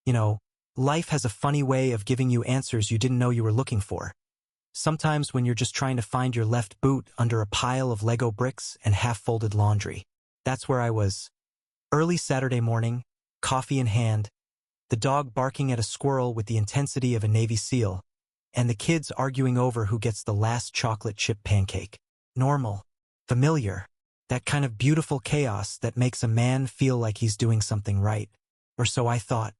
You know, life has a funny way of giving you answers you didn't know you were looking for. Sometimes when you're just trying to find your left boot under a pile of Lego bricks and half-folded laundry. That's where I was. Early Saturday morning, coffee in hand, the dog barking at a squirrel with the intensity of a Navy SEAL, and the kids arguing over who gets the last chocolate chip pancake. Normal. Familiar. That kind of beautiful chaos that makes a man feel like he's doing something right. Or so I thought.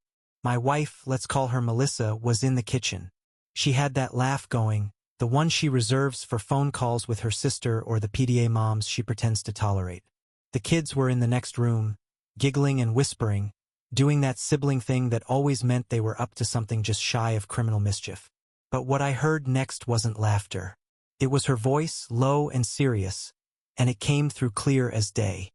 My wife, let's call her Melissa, was in the kitchen. She had that laugh going, the one she reserves for phone calls with her sister or the PTA moms she pretends to tolerate. The kids were in the next room, giggling and whispering, doing that sibling thing that always meant they were up to something just shy of criminal mischief. But what I heard next wasn't laughter. It was her voice, low and serious, and it came through clear as day.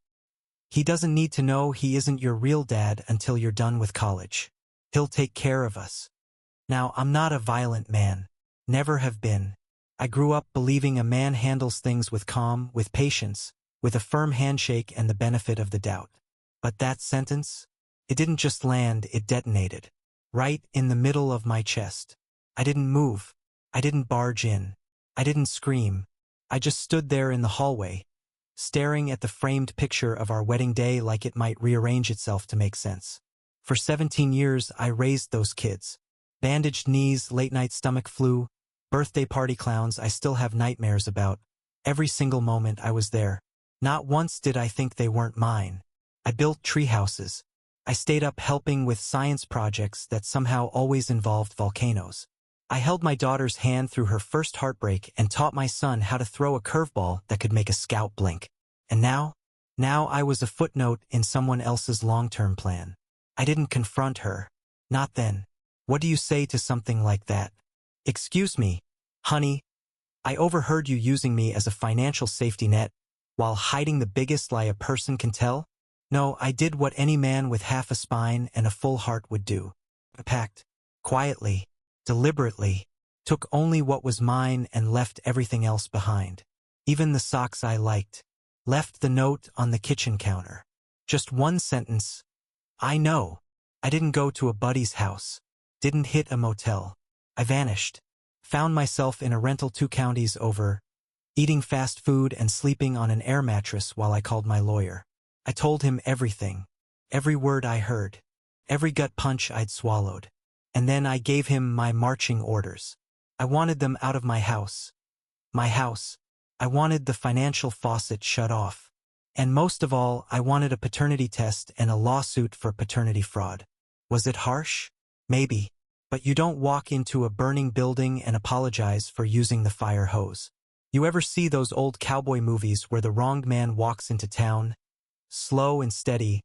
He doesn't need to know he isn't your real dad until you're done with college. He'll take care of us. Now, I'm not a violent man. Never have been. I grew up believing a man handles things with calm, with patience, with a firm handshake and the benefit of the doubt. But that sentence? It didn't just land, it detonated. Right in the middle of my chest. I didn't move. I didn't barge in. I didn't scream. I just stood there in the hallway, staring at the framed picture of our wedding day like it might rearrange itself to make sense. For 17 years, I raised those kids. Bandaged knees, late-night stomach flu, birthday party clowns I still have nightmares about. Every single moment I was there. Not once did I think they weren't mine. I built tree houses. I stayed up helping with science projects that somehow always involved volcanoes. I held my daughter's hand through her first heartbreak and taught my son how to throw a curveball that could make a scout blink. And now I was a footnote in someone else's long-term plan. I didn't confront her. Not then. What do you say to something like that? Excuse me, honey. I overheard you using me as a financial safety net while hiding the biggest lie a person can tell? No, I did what any man with half a spine and a full heart would do. I packed. Quietly. Deliberately. Took only what was mine and left everything else behind. Even the socks I liked. Left the note on the kitchen counter. Just one sentence. I know. I didn't go to a buddy's house. Didn't hit a motel. I vanished. Found myself in a rental 2 counties over, eating fast food and sleeping on an air mattress while I called my lawyer. I told him everything. Every word I heard. Every gut punch I'd swallowed. And then I gave him my marching orders. I wanted them out of my house. My house. I wanted the financial faucet shut off. And most of all, I wanted a paternity test and a lawsuit for paternity fraud. Was it harsh? Maybe. But you don't walk into a burning building and apologize for using the fire hose. You ever see those old cowboy movies where the wronged man walks into town, slow and steady,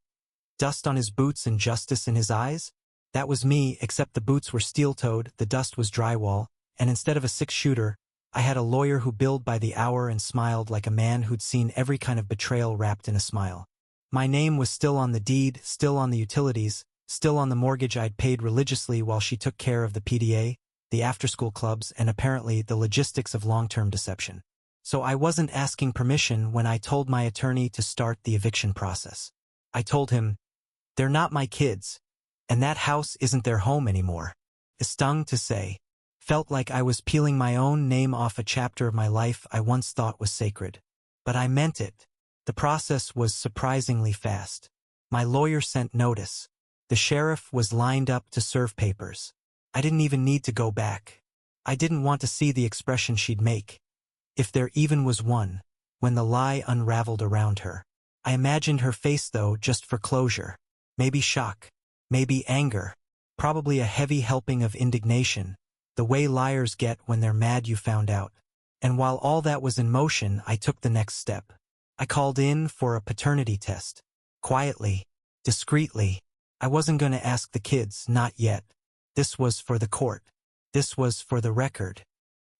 dust on his boots and justice in his eyes? That was me, except the boots were steel-toed, the dust was drywall, and instead of a 6-shooter, I had a lawyer who billed by the hour and smiled like a man who'd seen every kind of betrayal wrapped in a smile. My name was still on the deed, still on the utilities, still on the mortgage I'd paid religiously while she took care of the PDA, the after-school clubs, and apparently the logistics of long-term deception. So I wasn't asking permission when I told my attorney to start the eviction process. I told him, they're not my kids, and that house isn't their home anymore. It stung to say. Felt like I was peeling my own name off a chapter of my life I once thought was sacred. But I meant it. The process was surprisingly fast. My lawyer sent notice. The sheriff was lined up to serve papers. I didn't even need to go back. I didn't want to see the expression she'd make, if there even was one, when the lie unraveled around her. I imagined her face, though, just for closure. Maybe shock. Maybe anger. Probably a heavy helping of indignation, the way liars get when they're mad you found out. And while all that was in motion, I took the next step. I called in for a paternity test. Quietly. Discreetly. I wasn't going to ask the kids, not yet. This was for the court. This was for the record.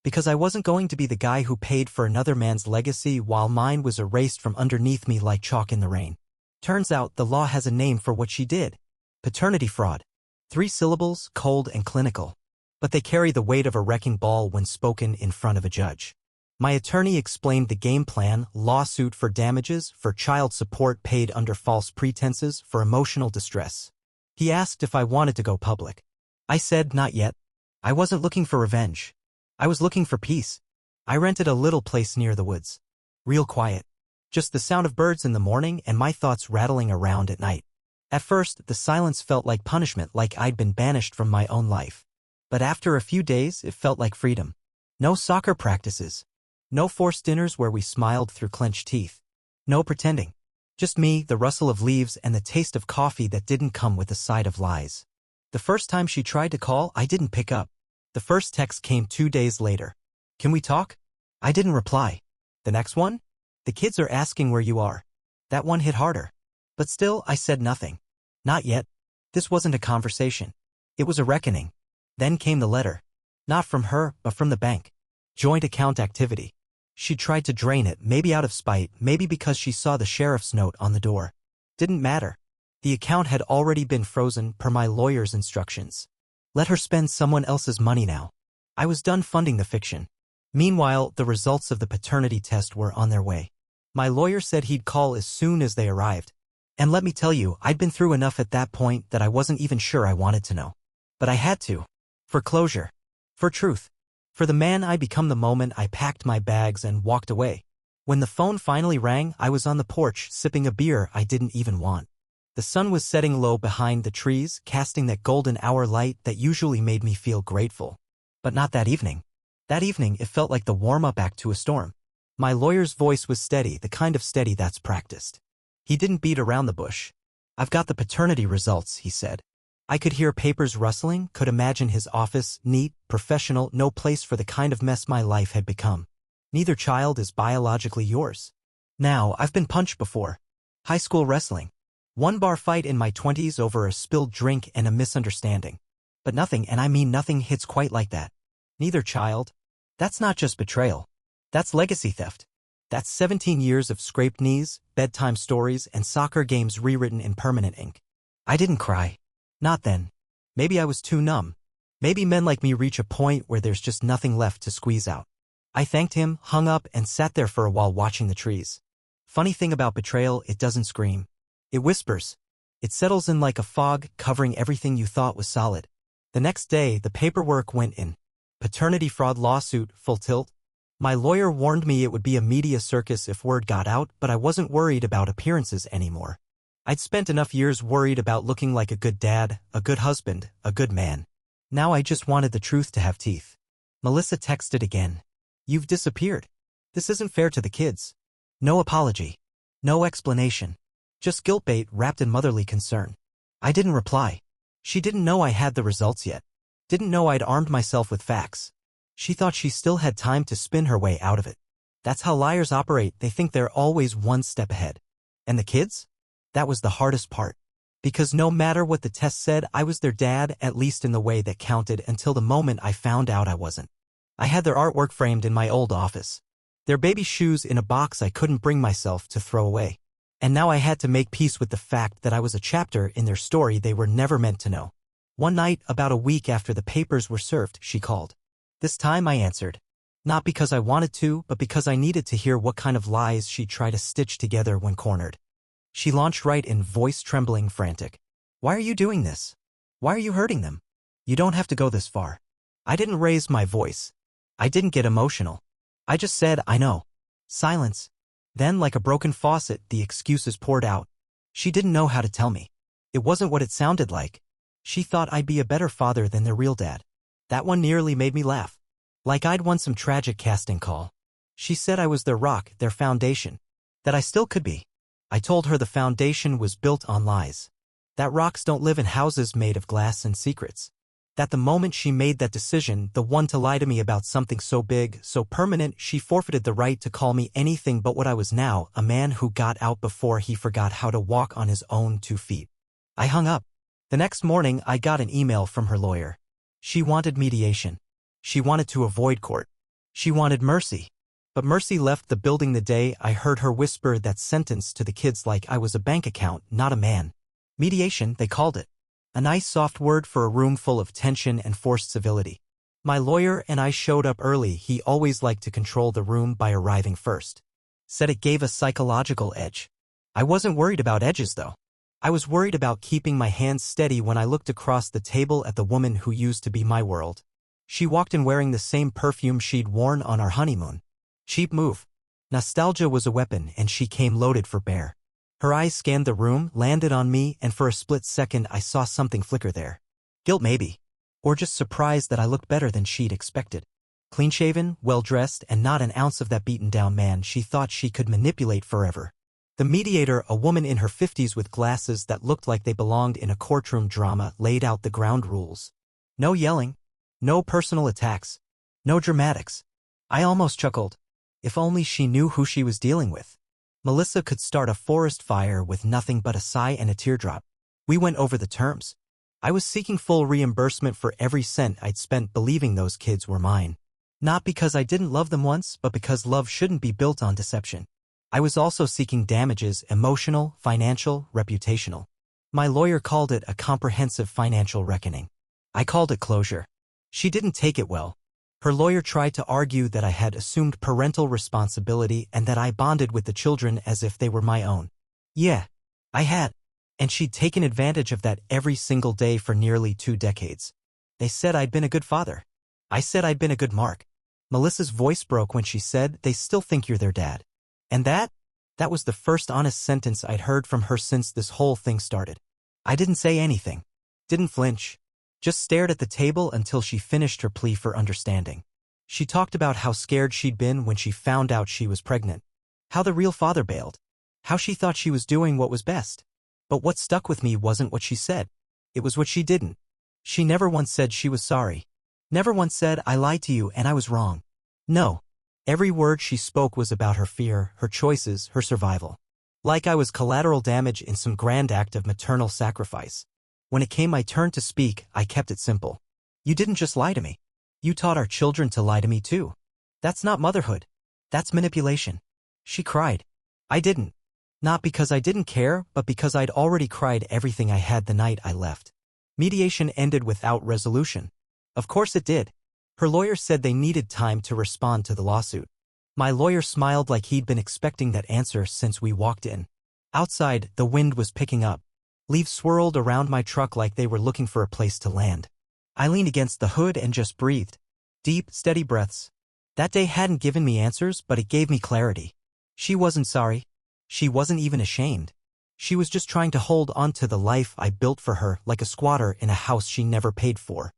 Because I wasn't going to be the guy who paid for another man's legacy while mine was erased from underneath me like chalk in the rain. Turns out the law has a name for what she did. Paternity fraud. 3 syllables, cold and clinical. But they carry the weight of a wrecking ball when spoken in front of a judge. My attorney explained the game plan: lawsuit for damages, for child support paid under false pretenses, for emotional distress. He asked if I wanted to go public. I said not yet. I wasn't looking for revenge. I was looking for peace. I rented a little place near the woods. Real quiet. Just the sound of birds in the morning and my thoughts rattling around at night. At first, the silence felt like punishment, like I'd been banished from my own life. But after a few days, it felt like freedom. No soccer practices. No forced dinners where we smiled through clenched teeth. No pretending. Just me, the rustle of leaves, and the taste of coffee that didn't come with a side of lies. The first time she tried to call, I didn't pick up. The first text came 2 days later. Can we talk? I didn't reply. The next one? The kids are asking where you are. That one hit harder. But still, I said nothing. Not yet. This wasn't a conversation. It was a reckoning. Then came the letter. Not from her, but from the bank. Joint account activity. She tried to drain it, maybe out of spite, maybe because she saw the sheriff's note on the door. Didn't matter. The account had already been frozen per my lawyer's instructions. Let her spend someone else's money now. I was done funding the fiction. Meanwhile, the results of the paternity test were on their way. My lawyer said he'd call as soon as they arrived. And let me tell you, I'd been through enough at that point that I wasn't even sure I wanted to know. But I had to. For closure. For truth. For the man I'd become the moment I packed my bags and walked away. When the phone finally rang, I was on the porch sipping a beer I didn't even want. The sun was setting low behind the trees, casting that golden hour light that usually made me feel grateful. But not that evening. That evening, it felt like the warm-up act to a storm. My lawyer's voice was steady, the kind of steady that's practiced. He didn't beat around the bush. I've got the paternity results, he said. I could hear papers rustling, could imagine his office, neat, professional, no place for the kind of mess my life had become. Neither child is biologically yours. Now, I've been punched before. High school wrestling. One bar fight in my 20s over a spilled drink and a misunderstanding. But nothing, and I mean nothing, hits quite like that. Neither child. That's not just betrayal. That's legacy theft. That's 17 years of scraped knees, bedtime stories, and soccer games rewritten in permanent ink. I didn't cry. Not then. Maybe I was too numb. Maybe men like me reach a point where there's just nothing left to squeeze out. I thanked him, hung up, and sat there for a while watching the trees. Funny thing about betrayal, it doesn't scream. It whispers. It settles in like a fog, covering everything you thought was solid. The next day, the paperwork went in. Paternity fraud lawsuit, full tilt. My lawyer warned me it would be a media circus if word got out, but I wasn't worried about appearances anymore. I'd spent enough years worried about looking like a good dad, a good husband, a good man. Now I just wanted the truth to have teeth. Melissa texted again. You've disappeared. This isn't fair to the kids. No apology. No explanation. Just guilt bait wrapped in motherly concern. I didn't reply. She didn't know I had the results yet. Didn't know I'd armed myself with facts. She thought she still had time to spin her way out of it. That's how liars operate, they think they're always one step ahead. And the kids? That was the hardest part. Because no matter what the test said, I was their dad, at least in the way that counted, until the moment I found out I wasn't. I had their artwork framed in my old office. Their baby shoes in a box I couldn't bring myself to throw away. And now I had to make peace with the fact that I was a chapter in their story they were never meant to know. One night, about a week after the papers were served, she called. This time I answered. Not because I wanted to, but because I needed to hear what kind of lies she'd try to stitch together when cornered. She launched right in, voice trembling, frantic. Why are you doing this? Why are you hurting them? You don't have to go this far. I didn't raise my voice. I didn't get emotional. I just said, I know. Silence. Then, like a broken faucet, the excuses poured out. She didn't know how to tell me. It wasn't what it sounded like. She thought I'd be a better father than their real dad. That one nearly made me laugh. Like I'd won some tragic casting call. She said I was their rock, their foundation. That I still could be. I told her the foundation was built on lies. That rocks don't live in houses made of glass and secrets. That the moment she made that decision, the one to lie to me about something so big, so permanent, she forfeited the right to call me anything but what I was now, a man who got out before he forgot how to walk on his own 2 feet. I hung up. The next morning, I got an email from her lawyer. She wanted mediation. She wanted to avoid court. She wanted mercy. But Mercy left the building the day I heard her whisper that sentence to the kids like I was a bank account, not a man. Mediation, they called it. A nice soft word for a room full of tension and forced civility. My lawyer and I showed up early. He always liked to control the room by arriving first. Said it gave a psychological edge. I wasn't worried about edges, though. I was worried about keeping my hands steady when I looked across the table at the woman who used to be my world. She walked in wearing the same perfume she'd worn on our honeymoon. Cheap move. Nostalgia was a weapon, and she came loaded for bear. Her eyes scanned the room, landed on me, and for a split second I saw something flicker there. Guilt maybe. Or just surprise that I looked better than she'd expected. Clean-shaven, well-dressed, and not an ounce of that beaten-down man she thought she could manipulate forever. The mediator, a woman in her 50s with glasses that looked like they belonged in a courtroom drama, laid out the ground rules. No yelling. No personal attacks. No dramatics. I almost chuckled. If only she knew who she was dealing with. Melissa could start a forest fire with nothing but a sigh and a teardrop. We went over the terms. I was seeking full reimbursement for every cent I'd spent believing those kids were mine. Not because I didn't love them once, but because love shouldn't be built on deception. I was also seeking damages, emotional, financial, reputational. My lawyer called it a comprehensive financial reckoning. I called it closure. She didn't take it well. Her lawyer tried to argue that I had assumed parental responsibility and that I bonded with the children as if they were my own. Yeah, I had. And she'd taken advantage of that every single day for nearly 2 decades. They said I'd been a good father. I said I'd been a good Mark. Melissa's voice broke when she said, "They still think you're their dad." And that was the first honest sentence I'd heard from her since this whole thing started. I didn't say anything. Didn't flinch. Just stared at the table until she finished her plea for understanding. She talked about how scared she'd been when she found out she was pregnant. How the real father bailed. How she thought she was doing what was best. But what stuck with me wasn't what she said. It was what she didn't. She never once said she was sorry. Never once said, "I lied to you and I was wrong." No. Every word she spoke was about her fear, her choices, her survival. Like I was collateral damage in some grand act of maternal sacrifice. When it came my turn to speak, I kept it simple. You didn't just lie to me. You taught our children to lie to me too. That's not motherhood. That's manipulation. She cried. I didn't. Not because I didn't care, but because I'd already cried everything I had the night I left. Mediation ended without resolution. Of course it did. Her lawyer said they needed time to respond to the lawsuit. My lawyer smiled like he'd been expecting that answer since we walked in. Outside, the wind was picking up. Leaves swirled around my truck like they were looking for a place to land. I leaned against the hood and just breathed. Deep, steady breaths. That day hadn't given me answers, but it gave me clarity. She wasn't sorry. She wasn't even ashamed. She was just trying to hold on to the life I built for her like a squatter in a house she never paid for.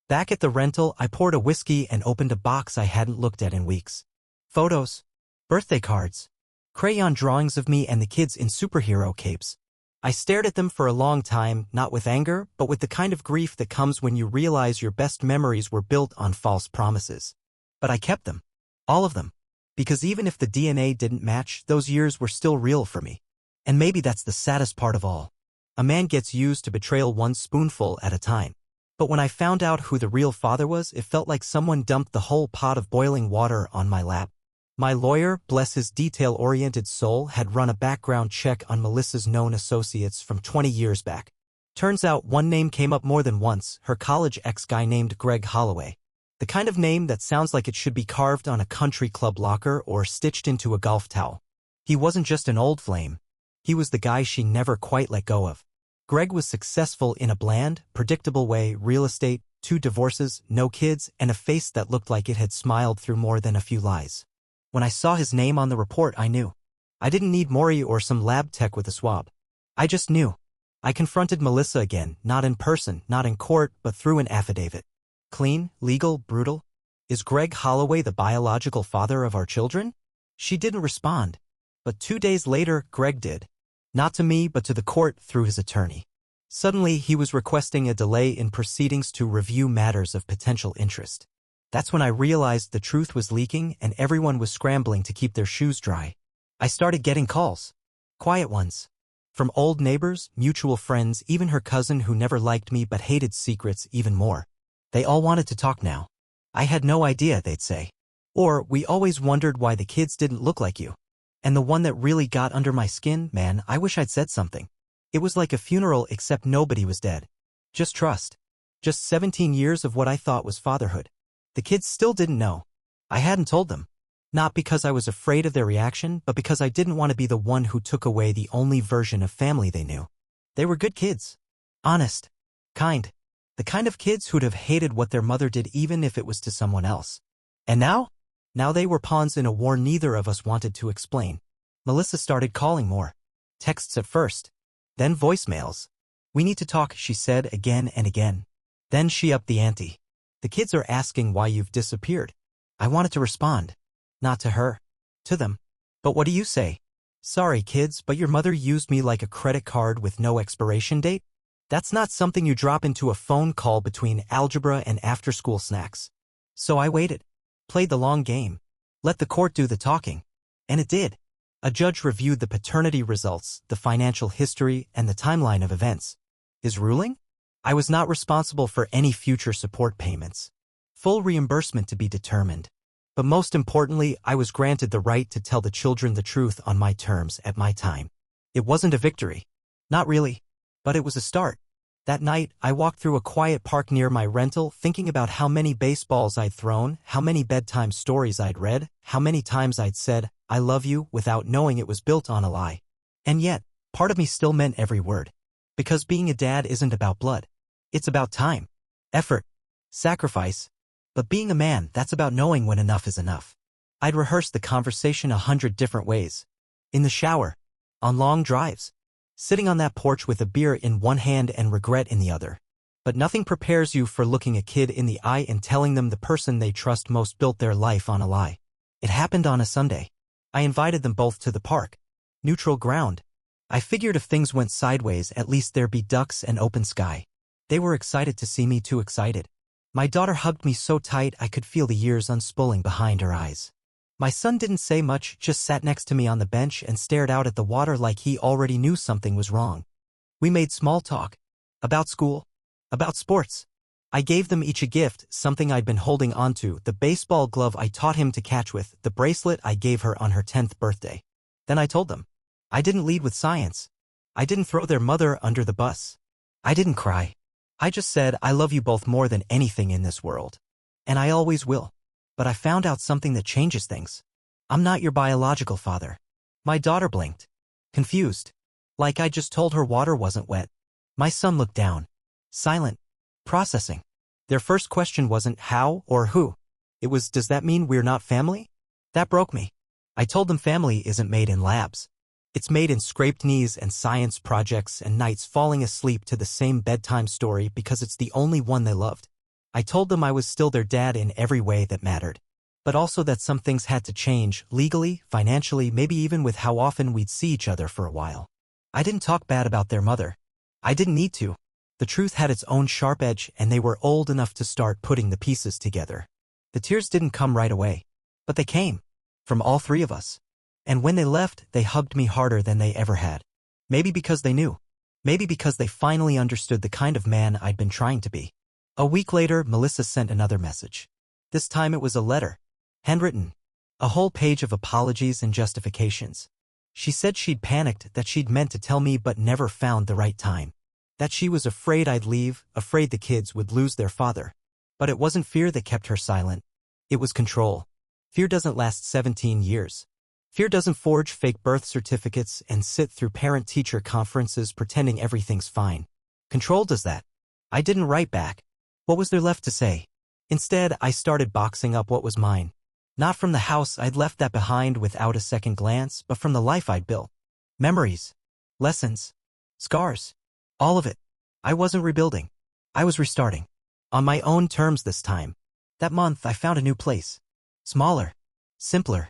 Back at the rental, I poured a whiskey and opened a box I hadn't looked at in weeks. Photos. Birthday cards. Crayon drawings of me and the kids in superhero capes. I stared at them for a long time, not with anger, but with the kind of grief that comes when you realize your best memories were built on false promises. But I kept them. All of them. Because even if the DNA didn't match, those years were still real for me. And maybe that's the saddest part of all. A man gets used to betrayal one spoonful at a time. But when I found out who the real father was, it felt like someone dumped the whole pot of boiling water on my lap. My lawyer, bless his detail-oriented soul, had run a background check on Melissa's known associates from 20 years back. Turns out one name came up more than once, her college ex-guy named Greg Holloway. The kind of name that sounds like it should be carved on a country club locker or stitched into a golf towel. He wasn't just an old flame. He was the guy she never quite let go of. Greg was successful in a bland, predictable way: real estate, 2 divorces, no kids, and a face that looked like it had smiled through more than a few lies. When I saw his name on the report, I knew. I didn't need Maury or some lab tech with a swab. I just knew. I confronted Melissa again, not in person, not in court, but through an affidavit. Clean, legal, brutal. Is Greg Holloway the biological father of our children? She didn't respond. But 2 days later, Greg did. Not to me, but to the court through his attorney. Suddenly, he was requesting a delay in proceedings to review matters of potential interest. That's when I realized the truth was leaking and everyone was scrambling to keep their shoes dry. I started getting calls. Quiet ones. From old neighbors, mutual friends, even her cousin who never liked me but hated secrets even more. They all wanted to talk now. I had no idea, they'd say. Or, we always wondered why the kids didn't look like you. And the one that really got under my skin, man, I wish I'd said something. It was like a funeral except nobody was dead. Just trust. Just 17 years of what I thought was fatherhood. The kids still didn't know. I hadn't told them. Not because I was afraid of their reaction, but because I didn't want to be the one who took away the only version of family they knew. They were good kids. Honest. Kind. The kind of kids who'd have hated what their mother did even if it was to someone else. And now? Now they were pawns in a war neither of us wanted to explain. Melissa started calling more. Texts at first. Then voicemails. We need to talk, she said again and again. Then she upped the ante. The kids are asking why you've disappeared. I wanted to respond. Not to her. To them. But what do you say? Sorry, kids, but your mother used me like a credit card with no expiration date? That's not something you drop into a phone call between algebra and after-school snacks. So I waited. Played the long game. Let the court do the talking. And it did. A judge reviewed the paternity results, the financial history, and the timeline of events. His ruling? I was not responsible for any future support payments. Full reimbursement to be determined. But most importantly, I was granted the right to tell the children the truth on my terms at my time. It wasn't a victory. Not really. But it was a start. That night, I walked through a quiet park near my rental thinking about how many baseballs I'd thrown, how many bedtime stories I'd read, how many times I'd said, I love you, without knowing it was built on a lie. And yet, part of me still meant every word. Because being a dad isn't about blood. It's about time, effort, sacrifice. But being a man, that's about knowing when enough is enough. I'd rehearsed the conversation 100 different ways. In the shower. On long drives. Sitting on that porch with a beer in one hand and regret in the other. But nothing prepares you for looking a kid in the eye and telling them the person they trust most built their life on a lie. It happened on a Sunday. I invited them both to the park. Neutral ground. I figured if things went sideways, at least there'd be ducks and open sky. They were excited to see me, too excited. My daughter hugged me so tight I could feel the years unspooling behind her eyes. My son didn't say much, just sat next to me on the bench and stared out at the water like he already knew something was wrong. We made small talk. About school. About sports. I gave them each a gift, something I'd been holding onto, the baseball glove I taught him to catch with, the bracelet I gave her on her 10th birthday. Then I told them. I didn't lead with science. I didn't throw their mother under the bus. I didn't cry. I just said, I love you both more than anything in this world. And I always will. But I found out something that changes things. I'm not your biological father. My daughter blinked. Confused. Like I just told her water wasn't wet. My son looked down. Silent. Processing. Their first question wasn't how or who. It was, does that mean we're not family? That broke me. I told them family isn't made in labs. It's made in scraped knees and science projects and nights falling asleep to the same bedtime story because it's the only one they loved. I told them I was still their dad in every way that mattered. But also that some things had to change, legally, financially, maybe even with how often we'd see each other for a while. I didn't talk bad about their mother. I didn't need to. The truth had its own sharp edge and they were old enough to start putting the pieces together. The tears didn't come right away. But they came. From all three of us. And when they left, they hugged me harder than they ever had. Maybe because they knew. Maybe because they finally understood the kind of man I'd been trying to be. A week later, Melissa sent another message. This time it was a letter. Handwritten. A whole page of apologies and justifications. She said she'd panicked, that she'd meant to tell me but never found the right time. That she was afraid I'd leave, afraid the kids would lose their father. But it wasn't fear that kept her silent. It was control. Fear doesn't last 17 years. Fear doesn't forge fake birth certificates and sit through parent-teacher conferences pretending everything's fine. Control does that. I didn't write back. What was there left to say? Instead, I started boxing up what was mine. Not from the house I'd left that behind without a second glance, but from the life I'd built. Memories. Lessons. Scars. All of it. I wasn't rebuilding. I was restarting. On my own terms this time. That month I found a new place. Smaller. Simpler.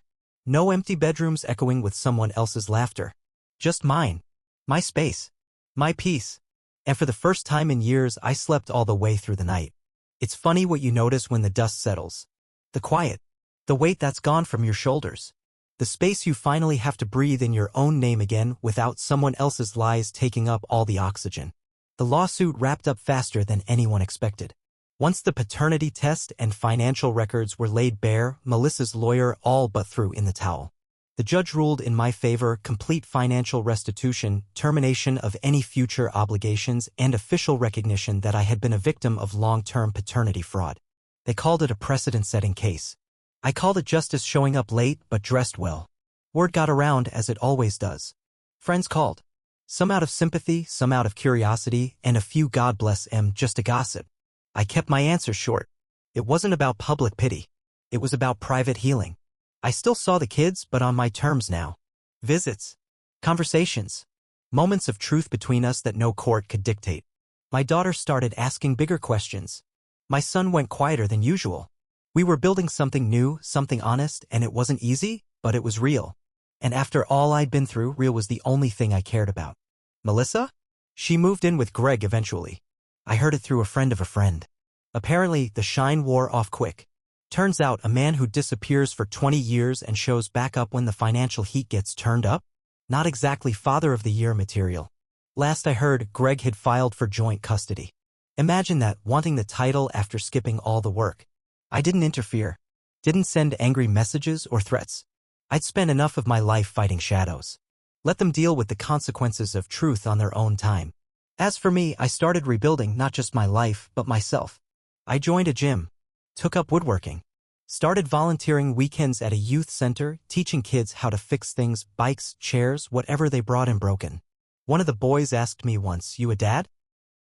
No empty bedrooms echoing with someone else's laughter. Just mine. My space. My peace. And for the first time in years, I slept all the way through the night. It's funny what you notice when the dust settles. The quiet. The weight that's gone from your shoulders. The space you finally have to breathe in your own name again without someone else's lies taking up all the oxygen. The lawsuit wrapped up faster than anyone expected. Once the paternity test and financial records were laid bare, Melissa's lawyer all but threw in the towel. The judge ruled in my favor: complete financial restitution, termination of any future obligations, and official recognition that I had been a victim of long-term paternity fraud. They called it a precedent-setting case. I called it justice showing up late but dressed well. Word got around as it always does. Friends called. Some out of sympathy, some out of curiosity, and a few, God bless em, just a gossip. I kept my answers short. It wasn't about public pity. It was about private healing. I still saw the kids, but on my terms now. Visits. Conversations. Moments of truth between us that no court could dictate. My daughter started asking bigger questions. My son went quieter than usual. We were building something new, something honest, and it wasn't easy, but it was real. And after all I'd been through, real was the only thing I cared about. Melissa? She moved in with Greg eventually. I heard it through a friend of a friend. Apparently, the shine wore off quick. Turns out a man who disappears for 20 years and shows back up when the financial heat gets turned up? Not exactly Father of the Year material. Last I heard, Greg had filed for joint custody. Imagine that, wanting the title after skipping all the work. I didn't interfere. Didn't send angry messages or threats. I'd spent enough of my life fighting shadows. Let them deal with the consequences of truth on their own time. As for me, I started rebuilding not just my life, but myself. I joined a gym. Took up woodworking. Started volunteering weekends at a youth center, teaching kids how to fix things, bikes, chairs, whatever they brought in broken. One of the boys asked me once, "You a dad?"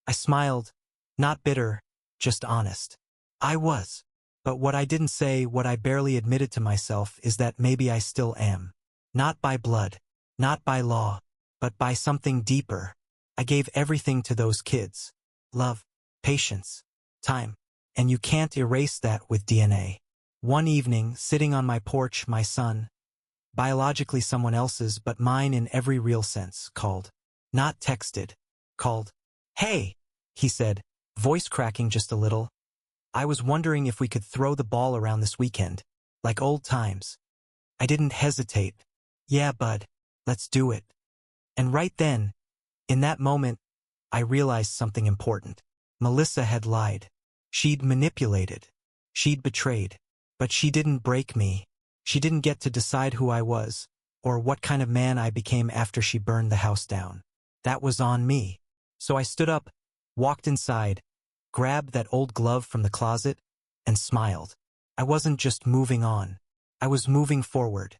I smiled. Not bitter, just honest. I was. But what I didn't say, what I barely admitted to myself, is that maybe I still am. Not by blood, not by law, but by something deeper. I gave everything to those kids. Love, patience, time. And you can't erase that with DNA. One evening, sitting on my porch, my son, biologically someone else's but mine in every real sense, called. Not texted. Called. "Hey," he said, voice cracking just a little. "I was wondering if we could throw the ball around this weekend. Like old times." I didn't hesitate. "Yeah, bud, let's do it." And right then, in that moment, I realized something important. Melissa had lied. She'd manipulated. She'd betrayed. But she didn't break me. She didn't get to decide who I was, or what kind of man I became after she burned the house down. That was on me. So I stood up, walked inside, grabbed that old glove from the closet, and smiled. I wasn't just moving on. I was moving forward.